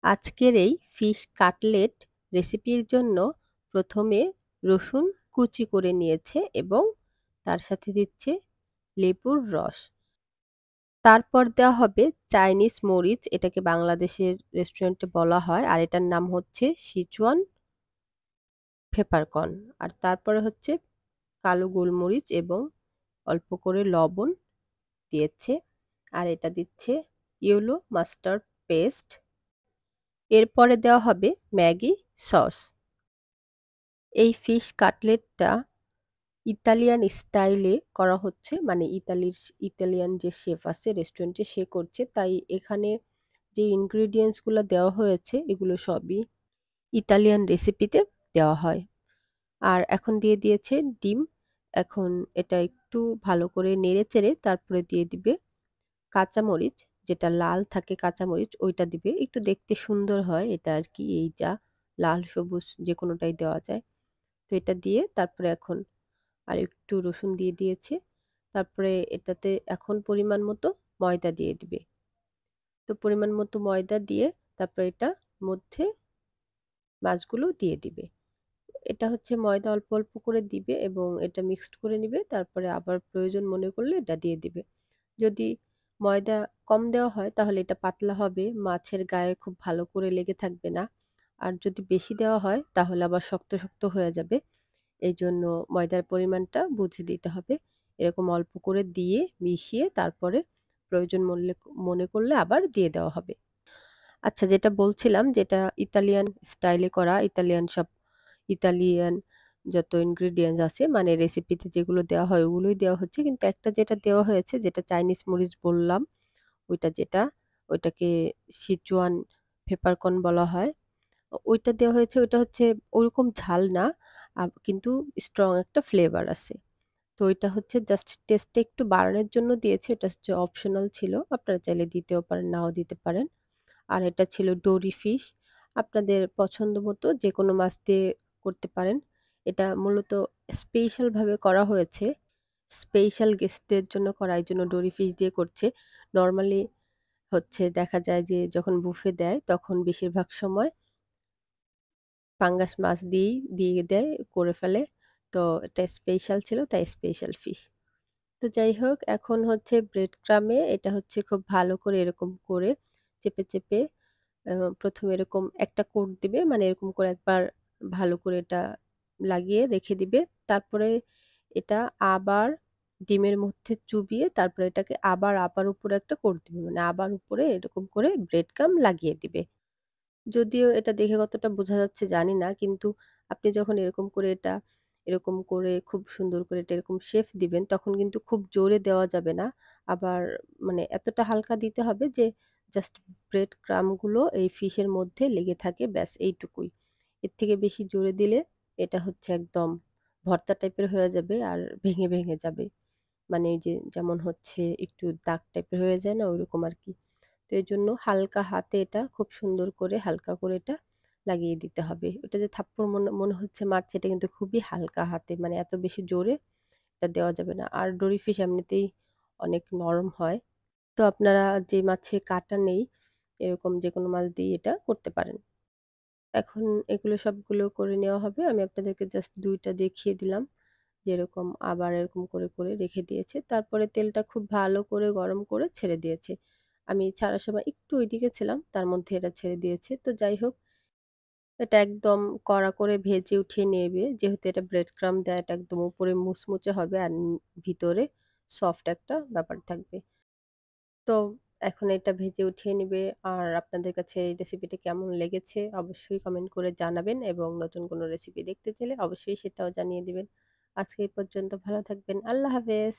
আজকের এই fish cutlet রেসিপির জন্য প্রথমে রসুন কুচি করে নিয়েছে এবং তার সাথে দিচ্ছে লেবুর রস। তারপর দেওয়া হবে চাইনিজ মরিচ, এটাকে বাংলাদেশের রেস্টুরেন্টে বলা হয় আর এটার নাম হচ্ছে সিচুয়ান পেপারকর্ন। আর তারপরে হচ্ছে কালো গোলমরিচ এবং অল্প করে লবণ দিয়েছে। আর এটা দিচ্ছে ইয়েলো মাস্টার্ড পেস্ট। এরপরে দেওয়া হবে ম্যাগি সস। এই ফিশ কাটলেটটা ইতালিয়ান স্টাইলে করা হচ্ছে, মানে ইতালিয়ান যে শেফ আছে রেস্টুরেন্টে সে করছে, তাই এখানে যে ইনগ্রিডিয়েন্টস গুলো দেওয়া হয়েছে এগুলো সবই ইতালিয়ান রেসিপিতে দেওয়া হয়। আর এখন দিয়ে দিয়েছে ডিম। এখন এটা একটু ভালো করে নেড়ে চেড়ে তারপরে দিয়ে দিবে কাঁচামরিচ, যেটা লাল থাকে কাঁচামরিচ ওইটা দিবে, একটু দেখতে সুন্দর হয় এটা আর কি। এই যা লাল সবুজ যে কোনোটাই দেওয়া যায়। তো এটা দিয়ে তারপরে এখন আর একটু রসুন দিয়ে দিয়েছে। তারপরে এটাতে এখন পরিমাণ মতো ময়দা দিয়ে দিবে। তো পরিমাণ মতো ময়দা দিয়ে তারপরে এটা মধ্যে মাছগুলো দিয়ে দিবে। এটা হচ্ছে ময়দা অল্প অল্প করে দিবে এবং এটা মিক্সড করে নিবে। তারপরে আবার প্রয়োজন মনে করলে এটা দিয়ে দিবে। যদি ময়দা কম দেওয়া হয় তাহলে এটা পাতলা হবে, মাছের গায়ে খুব ভালো করে লেগে থাকবে না। আর যদি বেশি দেওয়া হয় তাহলে আবার শক্ত শক্ত হয়ে যাবে। এইজন্য ময়দার পরিমাণটা বুঝে দিতে হবে। এরকম অল্প করে দিয়ে মিশিয়ে তারপরে প্রয়োজন মনে করলে আবার দিয়ে দেওয়া হবে। আচ্ছা, যেটা বলছিলাম, যেটা ইতালিয়ান স্টাইলে করা, ইতালিয়ান যত ইনগ্রিডিয়েন্টস আছে মানে রেসিপিতে যেগুলো দেওয়া হয় ওগুলোই দেওয়া হচ্ছে। কিন্তু একটা যেটা দেওয়া হয়েছে যেটা চাইনিজ মরিচ বললাম, ওইটা যেটা ওইটাকে সিচুয়ান পেপারকর্ন বলা হয়। ওইটা দেওয়া হয়েছে, ওইটা হচ্ছে ওরকম ঝাল না, কিন্তু স্ট্রং একটা ফ্লেভার আছে। তো ওইটা হচ্ছে জাস্ট টেস্টটা একটু বাড়ানোর জন্য দিয়েছে, এটা হচ্ছে অপশনাল ছিল, আপনারা চাইলে দিতেও পারেন নাও দিতে পারেন। আর এটা ছিল ডোরি ফিশ, আপনাদের পছন্দ মতো যে কোনো মাছ দিয়ে করতে পারেন। এটা মূলত স্পেশাল ভাবে করা হয়েছে, স্পেশাল গেস্টদের জন্য করা, এই জন্য ডোরি ফিশ দিয়ে করছে। নর্মালি হচ্ছে দেখা যায় যে যখন বুফে দেয় তখন বেশিরভাগ সময় পাঙ্গাস মাছ দিয়েই দিয়ে দেয়, করে ফেলে। তো এটা স্পেশাল ছিল তাই স্পেশাল ফিশ। তো যাই হোক, এখন হচ্ছে ব্রেড ক্রামে এটা হচ্ছে খুব ভালো করে এরকম করে চেপে চেপে প্রথমে এরকম একটা কোট দিবে, মানে এরকম করে একবার ভালো করে এটা লাগিয়ে রেখে দিবে। তারপরে এটা আবার ডিমের মধ্যে চুবিয়ে তারপরে এটাকে আবার উপরে একটা কোট দিবে, মানে আবার উপরে এরকম করে ব্রেড ক্রাম লাগিয়ে দিবে। যদিও এটা দেখে কতটা বোঝা যাচ্ছে জানি না। কিন্তু আপনি যখন এরকম করে খুব সুন্দর করে এটা এরকম শেপ দিবেন তখন কিন্তু খুব জোরে দেওয়া যাবে না। আবার মানে এতটা হালকা দিতে হবে যে জাস্ট ব্রেড ক্রাম্ব গুলো এই ফিশের মধ্যে লেগে থাকে, ব্যাস এইটুকুই। এর থেকে বেশি জোরে দিলে এটা হচ্ছে একদম ভর্তা টাইপের হয়ে যাবে আর ভেঙে যাবে। মানে এই যে যেমন হচ্ছে একটু দাগ টাইপের হয়ে যায় না? ওইরকম আরকি। তো এজন্য হালকা হাতে এটা খুব সুন্দর করে হালকা করে এটা লাগিয়ে দিতে হবে। ওটা যে থাপ্পড় মনে মনে হচ্ছে মারছে, এটা কিন্তু খুবই হালকা হাতে, মানে এত বেশি জোরে এটা দেওয়া যাবে না। আর ডোরি ফিশ এমনিতেই অনেক নরম হয়। তো আপনারা যে মাছে কাঁটা নেই এরকম যেকোনো মাছ দিয়ে এটা করতে পারেন। এখন এগুলো সবগুলো করে নেওয়া হবে। আমি আপনাদেরকে জাস্ট ২ টা দেখিয়ে দিলাম। যেরকম আবার এরকম করে রেখে দিয়েছে। তারপরে তেলটা খুব ভালো করে গরম করে ছেড়ে দিয়েছে। আমি ছাড়ার সময় একটু ওইদিকে ছিলাম, তার মধ্যে এটা ছেড়ে দিয়েছে। তো যাই হোক, এটা একদম কড়া করে ভেজে উঠিয়ে নেবে। যেহেতু এটা ব্রেড ক্রাম্ব দেয়া, এটা একদম উপরে মুচমুচে হবে আর ভিতরে সফট একটা ব্যাপার থাকবে। তো এখন এটা ভেজে উঠিয়ে নিবে। আর আপনাদের কাছে এই রেসিপিটা কেমন লেগেছে অবশ্যই কমেন্ট করে জানাবেন এবং নতুন কোনো রেসিপি দেখতে চাইলে অবশ্যই সেটাও জানিয়ে দিবেন। আজকে এই পর্যন্ত, ভালো থাকবেন। আল্লাহ হাফেজ।